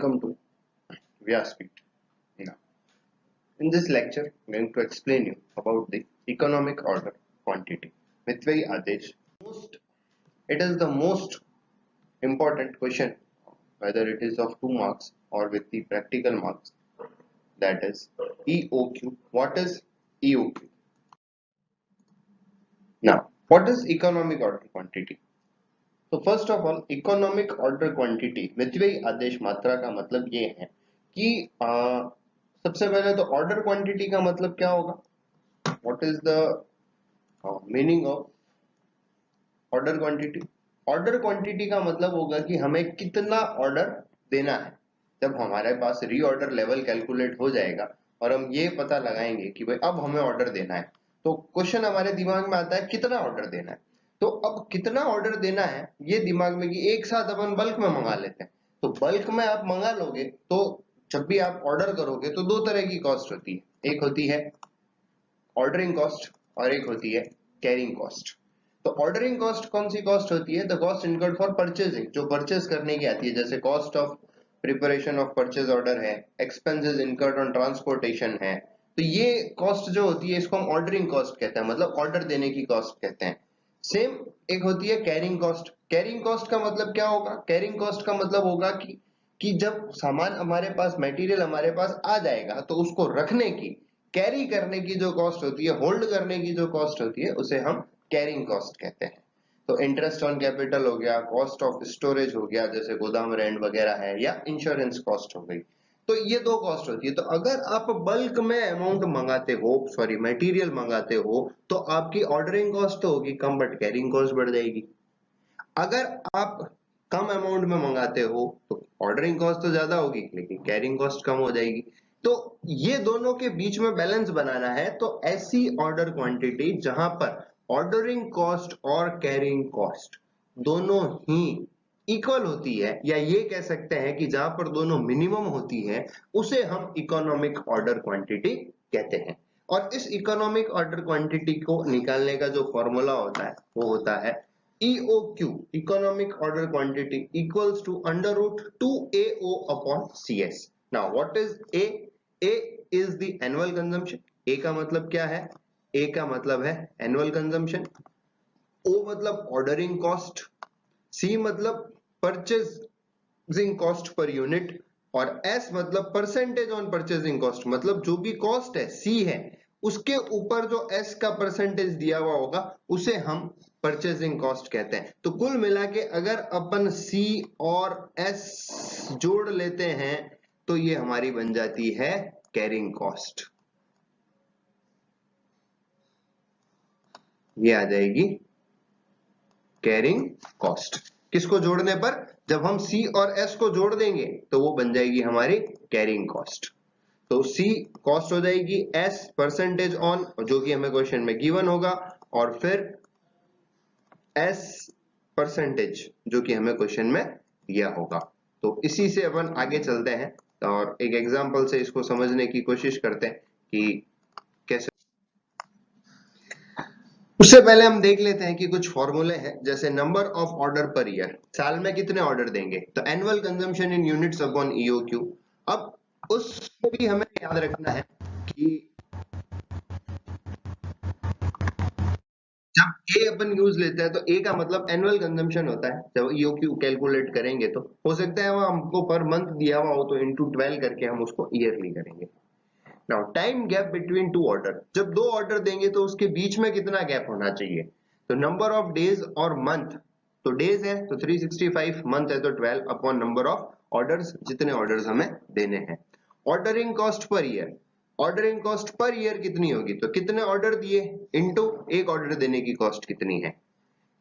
welcome to Vyaspeed. Now, in this lecture, I'm going to explain you about the economic order quantity. Mitvai Adesh. It is the most important question, whether it is of 2 marks or with the practical marks. That is EOQ. What is EOQ? Now, what is economic order quantity? तो first of all economic order quantity मितव्ययी आदेश मात्रा का मतलब ये है कि सबसे पहले तो ऑर्डर क्वांटिटी का मतलब क्या होगा, what is the meaning of order quantity? Order quantity का मतलब होगा कि हमें कितना ऑर्डर देना है। जब हमारे पास रीऑर्डर लेवल कैलकुलेट हो जाएगा और हम ये पता लगाएंगे कि भाई अब हमें ऑर्डर देना है, तो क्वेश्चन हमारे दिमाग में आता है कितना ऑर्डर देना है। तो अब कितना ऑर्डर देना है ये दिमाग में कि एक साथ अपन बल्क में मंगा लेते हैं। तो बल्क में आप मंगा लोगे तो जब भी आप ऑर्डर करोगे तो 2 तरह की कॉस्ट होती है, एक होती है ऑर्डरिंग कॉस्ट और एक होती है कैरिंग कॉस्ट। तो ऑर्डरिंग कॉस्ट कौन सी कॉस्ट होती है? The cost incurred for purchasing, जो परचेज करने की आती है, जैसे cost of preparation of purchase order है, एक्सपेंसेस इनकर्ड ऑन ट्रांसपोर्टेशन है। तो ये कॉस्ट जो होती है इसको हम ऑर्डरिंग कॉस्ट कहते हैं, मतलब ऑर्डर देने की कॉस्ट कहते हैं। सेम एक होती है कैरिंग कॉस्ट। कैरिंग कॉस्ट का मतलब क्या होगा? कैरिंग कॉस्ट का मतलब होगा कि जब सामान हमारे पास, मटेरियल हमारे पास आ जाएगा तो उसको रखने की, कैरी करने की जो कॉस्ट होती है, होल्ड करने की जो कॉस्ट होती है, उसे हम कैरिंग कॉस्ट कहते हैं। तो इंटरेस्ट ऑन कैपिटल हो गया, कॉस्ट ऑफ स्टोरेज हो गया जैसे गोदाम रेंट वगैरह है, या इंश्योरेंस कॉस्ट हो गई। तो ये 2 कॉस्ट होती है। तो अगर आप बल्क में अमाउंट मंगाते हो, सॉरी मटेरियल मंगाते हो, तो आपकी ऑर्डरिंग कॉस्ट तो होगी कम बट कैरिंग कॉस्ट बढ़ जाएगी। अगर आप कम अमाउंट में मंगाते हो तो ऑर्डरिंग कॉस्ट तो ज्यादा होगी लेकिन कैरिंग कॉस्ट कम हो जाएगी। तो ये दोनों के बीच में बैलेंस बनाना है। तो ऐसी ऑर्डर क्वांटिटी जहां पर ऑर्डरिंग कॉस्ट और कैरिंग कॉस्ट दोनों ही इक्वल होती है, या ये कह सकते हैं कि जहां पर दोनों मिनिमम होती है, उसे हम इकोनॉमिक ऑर्डर क्वांटिटी कहते हैं। और इस इकोनॉमिक ऑर्डर क्वांटिटी को निकालने का जो फॉर्मूला होता है वो होता है EOQ, economic order quantity equals to under root 2AO upon CS. Now what is A? A is the annual consumption. A का मतलब क्या है? A का मतलब है annual consumption. O मतलब ordering cost. C मतलब purchasing cost per unit. और S मतलब percentage on purchasing cost, मतलब जो भी cost है C है उसके ऊपर जो S का परसेंटेज दिया हुआ होगा उसे हम परचेजिंग कॉस्ट कहते हैं। तो कुल मिला के अगर अपन C और S जोड़ लेते हैं तो ये हमारी बन जाती है कैरिंग कॉस्ट। ये आ जाएगी कैरिंग कॉस्ट। किसको जोड़ने पर? जब हम C और S को जोड़ देंगे तो वो बन जाएगी हमारी कैरिंग कॉस्ट। तो C कॉस्ट हो जाएगी, S परसेंटेज ऑन, जो कि हमें क्वेश्चन में गिवन होगा, और फिर S परसेंटेज जो कि हमें क्वेश्चन में दिया होगा। तो इसी से अपन आगे चलते हैं और एक एग्जांपल से इसको समझने की कोशिश करते हैं कि कैसे। उससे पहले हम देख लेते हैं कि कुछ फॉर्मूले हैं, जैसे number of order per year, साल में कितने ऑर्डर देंगे, तो annual consumption in units upon EOQ। अब उसको भी हमें याद रखना है कि जब ए अपन यूज लेते हैं तो ए का मतलब एनुअल कंजम्पशन होता है। जब EOQ कैलकुलेट करेंगे तो हो सकता है वो हमको पर मंथ दिया हुआ हो तो इनटू 12 करके हम उसको ईयरली करेंगे। Now time gap between 2 order, जब 2 ऑर्डर देंगे तो उसके बीच में कितना गैप होना चाहिए, तो नंबर ऑफ डेज और मंथ, तो डेज है तो 365, मंथ है तो 12 अपॉन नंबर ऑफ ऑर्डर्स, जितने ऑर्डर्स हमें देने हैं। Ordering cost per year, ordering cost per year कितनी होगी, तो कितने ऑर्डर दिए इनटू एक ऑर्डर देने की कॉस्ट कितनी है।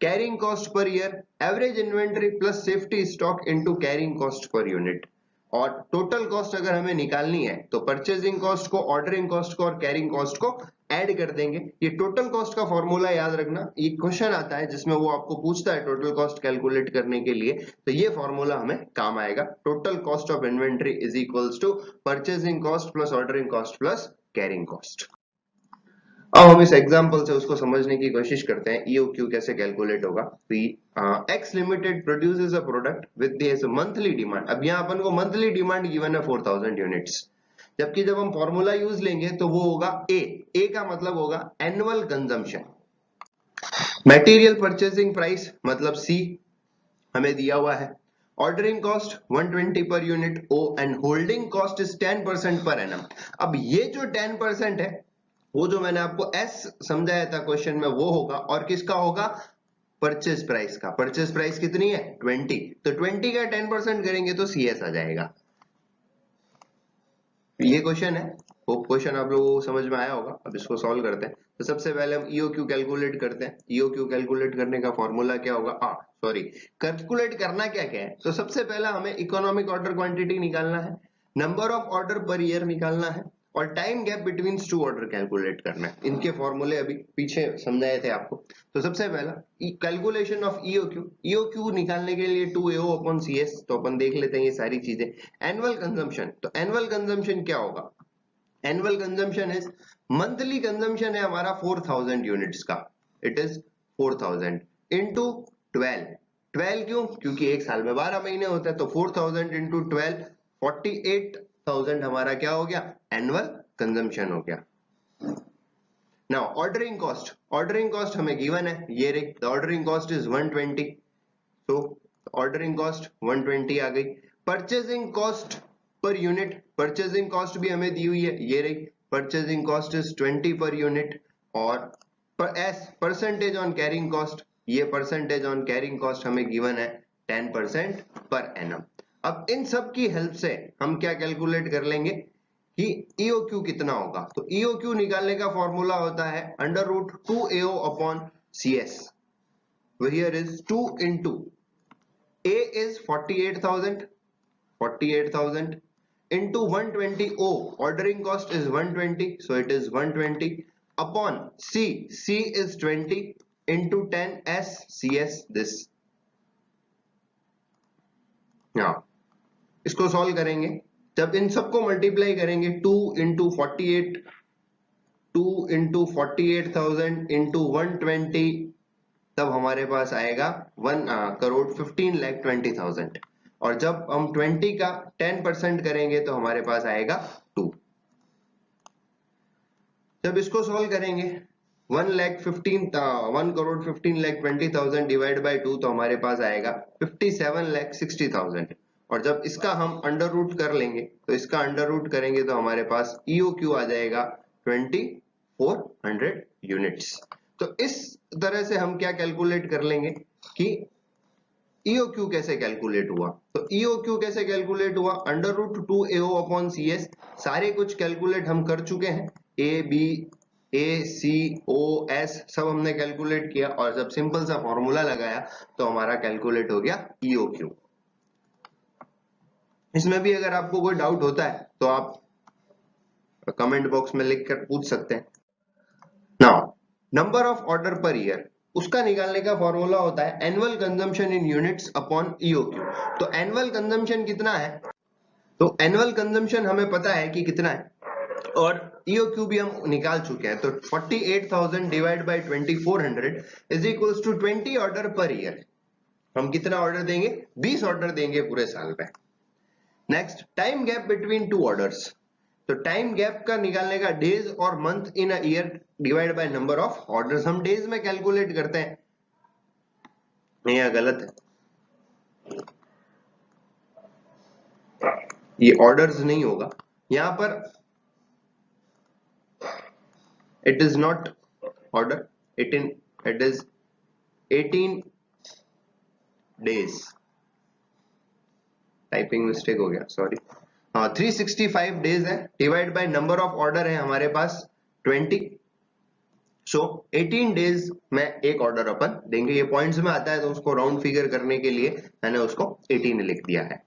Carrying cost per year, average inventory plus safety stock into carrying cost per unit. और टोटल कॉस्ट अगर हमें निकालनी है तो परचेजिंग कॉस्ट को, ऑर्डरिंग कॉस्ट को और कैरिंग कॉस्ट को ऐड कर देंगे। ये टोटल कॉस्ट का फॉर्मूला याद रखना, एक क्वेश्चन आता है जिसमें वो आपको पूछता है टोटल कॉस्ट कैलकुलेट करने के लिए, तो ये फॉर्मूला हमें काम आएगा। Total cost of inventory is equals to purchasing cost plus ordering cost plus carrying cost. अब हम इस एग्जांपल से उसको समझने की कोशिश करते हैं ईओक्यू कैसे कैलकुलेट होगा। X limited produces a product with this monthly demand. अब यहाँ अपन को मंथली डिमांड गिवन है 4000 यूनिट्स, जबकि जब हम फॉर्मूला यूज लेंगे तो वो होगा ए का मतलब होगा annual consumption. Material purchasing price मतलब सी हमें दिया हुआ है। Ordering cost 120 per unit O and holding cost is 10% per annum. अब ये जो 10% है वो जो मैंने आपको एस समझाया था क्वेश्चन में वो होगा, और किसका होगा? परचेस प्राइस का। परचेस प्राइस कितनी है? 20, तो 20 का 10% करेंगे तो सीएस आ जाएगा। ये क्वेश्चन है, होप क्वेश्चन आप लोगों को समझ में आया होगा। अब इसको सॉल्व करते हैं। तो सबसे पहले हम ईओक्यू कैलकुलेट करते हैं। ईओक्यू कैलकुलेट करने का फॉर्मूला क्या होगा? सॉरी, कैलकुलेट करना क्या क्या है। तो सबसे पहला हमें इकोनॉमिक ऑर्डर क्वांटिटी निकालना है, number of order per year निकालना है, और time gap between two order calculate करना है। इनके फॉर्मूले अभी पीछे समझाए थे आपको। तो सबसे पहला कैलकुलेशन ऑफ ईओक्यू। ईओक्यू निकालने के लिए 2AO अपॉन CS, तो अपन देख लेते हैं ये सारी चीजें। एनुअल कंजम्पशन, तो एनुअल कंजम्पशन क्या होगा? Annual consumption is, monthly consumption है हमारा 4000 यूनिट्स का, इट इज 4000 इंटू 12। 12 क्यों? क्योंकि एक साल में 12 महीने होते हैं, तो 4000 इंटू 12 48,000 हमारा क्या हो गया? एनुअल कंजम्पशन हो गया। Now ordering cost, ordering cost हमें गिवन है, ये रही। द ऑर्डरिंग कॉस्ट इज 120, तो ऑर्डरिंग कॉस्ट 120 आ गई। Purchasing cost per unit, purchasing cost भी हमें दी हुई है, ये रही। Purchasing cost is 20 per unit. और पर S percentage on carrying cost, ये परसेंटेज ऑन कैरिंग कॉस्ट हमें गिवन है 10% पर एनम। अब इन सब की हेल्प से हम क्या कैलकुलेट कर लेंगे कि ईओक्यू कितना होगा। तो ईओक्यू निकालने का फॉर्मूला होता है under root 2AO upon CS, here is 2 into A is 48,000 into 120 O, ordering cost is 120, so it is 120 upon C is 20 into 10 S CS this. now इसको सॉल्व करेंगे, जब इन सबको मल्टीप्लाई करेंगे 2 into 48, 2 into 48,000 into 120, तब हमारे पास आएगा 1,15,20,000। और जब हम 20 का 10% करेंगे तो हमारे पास आएगा 2। जब इसको सॉल्व करेंगे 1,15,20,000 डिवाइड बाय 2, तो हमारे पास आएगा 57,60,000। और जब इसका हम अंडर रूट कर लेंगे, तो इसका अंडर रूट करेंगे तो हमारे पास ईओक्यू आ जाएगा 2400 यूनिट्स। तो इस तरह से हम क्या कैलकुलेट कर लेंगे कि ईओक्यू कैसे कैलकुलेट हुआ। तो ईओक्यू कैसे कैलकुलेट हुआ? Under root 2AO upon CS, सारे कुछ कैलकुलेट हम कर चुके हैं। ABACOS सब हमने कैलकुलेट किया, और जब सिंपल सा फॉर्मूला लगाया तो हमारा कैलकुलेट हो गया ईओक्यू। इसमें भी अगर आपको कोई डाउट होता है तो आप कमेंट बॉक्स में लिख कर पूछ सकते हैं। Now number of order per year, उसका निकालने का फॉर्मूला होता है annual consumption in units upon EOQ. तो एनुअल कंजम्पशन कितना है? तो एनुअल कंजम्पशन हमें पता है कि कितना है, और ईओक्यू भी हम निकाल चुके हैं। तो 48,000 divide by 2400 is equals to 20 order per year. हम कितना ऑर्डर देंगे? 20 ऑर्डर देंगे पूरे साल में। Next, time gap between two orders. तो टाइम गैप का निकालने का डेज और month in a year divide by number of orders. हम डेज में कैलकुलेट करते हैं, नहीं यह गलत है, ये ऑर्डर्स नहीं होगा यहां पर, it is not order, it is 18 days. Typing mistake हो गया, सॉरी। 365 डेज है, divide by number of order है हमारे पास 20, सो 18 डेज में एक ऑर्डर अपन देंगे। ये पॉइंट्स में आता है तो उसको राउंड फिगर करने के लिए मैंने उसको 18 लिख दिया है।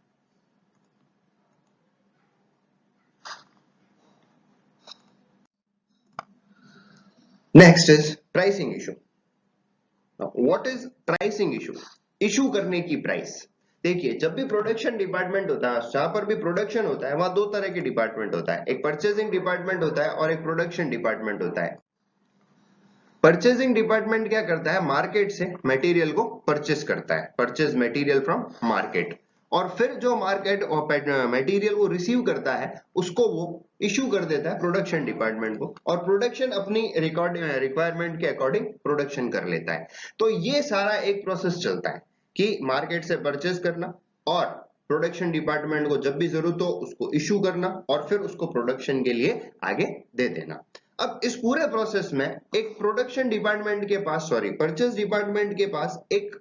Next is pricing issue. What is pricing issue? Issue करने की प्राइस। देखिए, जब भी प्रोडक्शन डिपार्टमेंट होता है, जहां पर भी प्रोडक्शन होता है, वहां दो तरह के डिपार्टमेंट होता है, एक परचेजिंग डिपार्टमेंट होता है और एक प्रोडक्शन डिपार्टमेंट होता है। परचेजिंग डिपार्टमेंट क्या करता है, मार्केट से मटेरियल को परचेस करता है, परचेज मटेरियल फ्रॉम मार्केट, और फिर जो मार्केट मटेरियल वो रिसीव करता है उसको वो इशू कर देता है प्रोडक्शन डिपार्टमेंट को, और प्रोडक्शन अपनी रिक्वायरमेंट के अकॉर्डिंग प्रोडक्शन कर लेता है। तो ये सारा एक प्रोसेस चलता है कि मार्केट से परचेज करना और प्रोडक्शन डिपार्टमेंट को जब भी जरूरत हो उसको इशू करना और फिर उसको प्रोडक्शन के लिए आगे दे देना। अब इस पूरे प्रोसेस में एक प्रोडक्शन डिपार्टमेंट के पास, सॉरी परचेज डिपार्टमेंट के पास एक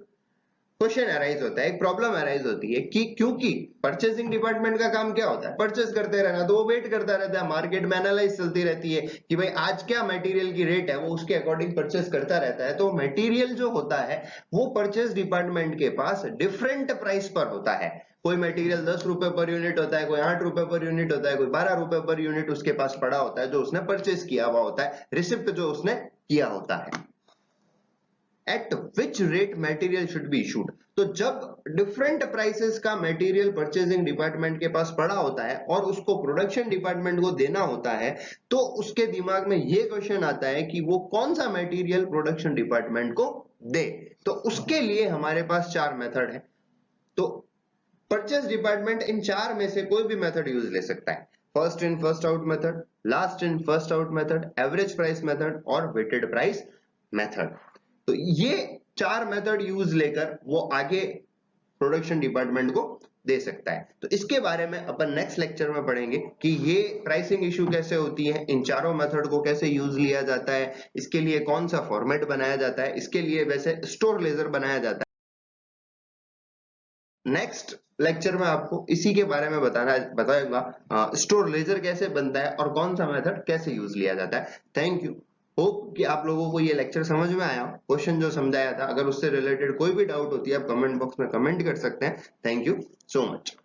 क्वेश्चन अराइज होता है, एक प्रॉब्लम अराइज होती है कि क्योंकि परचेसिंग डिपार्टमेंट का काम क्या होता है, परचेस करते रहना, तो वो वेट करता रहता है, मार्केट में एनालाइज चलती रहती है कि भाई आज क्या मटेरियल की रेट है, वो उसके अकॉर्डिंग परचेस करता रहता है। तो मटेरियल जो होता है वो परचेस डिपार्टमेंट के पास डिफरेंट प्राइस पर होता है। कोई मटेरियल 10 रुपए पर यूनिट होता है, कोई 8 रुपए पर यूनिट होता है, कोई 12 रुपए पर यूनिट उसके पास पड़ा होता है जो उसने परचेस किया हुआ होता है, रिसिप्ट जो उसने किया होता है। Eight which rate material should be issued, तो जब डिफरेंट प्राइसेस का मटेरियल परचेजिंग डिपार्टमेंट के पास पड़ा होता है और उसको प्रोडक्शन डिपार्टमेंट को देना होता है, तो उसके दिमाग में ये क्वेश्चन आता है कि वो कौन सा मटेरियल प्रोडक्शन डिपार्टमेंट को दे। तो उसके लिए हमारे पास चार मेथड है। तो परचेज डिपार्टमेंट इन चार में से कोई भी मेथड यूज ले सकता है, first in first out method, last in first out method, average price method और वेटेड प्राइस मेथड। तो ये चार मेथड यूज लेकर वो आगे प्रोडक्शन डिपार्टमेंट को दे सकता है। तो इसके बारे में अपन नेक्स्ट लेक्चर में पढ़ेंगे कि ये प्राइसिंग इशू कैसे होती है, इन चारों मेथड को कैसे यूज लिया जाता है, इसके लिए कौन सा फॉर्मेट बनाया जाता है, इसके लिए वैसे स्टोर लेजर बनाया जाता है। नेक्स्ट लेक्चर में आपको इसी के बारे में बताऊंगा स्टोर लेजर कैसे बनता है और कौन सा मेथड कैसे यूज लिया जाता है। Thank you. होप कि आप लोगों को ये लेक्चर समझ में आया, क्वेश्चन जो समझाया था, अगर उससे रिलेटेड कोई भी डाउट होती है आप कमेंट बॉक्स में कमेंट कर सकते हैं। Thank you so much.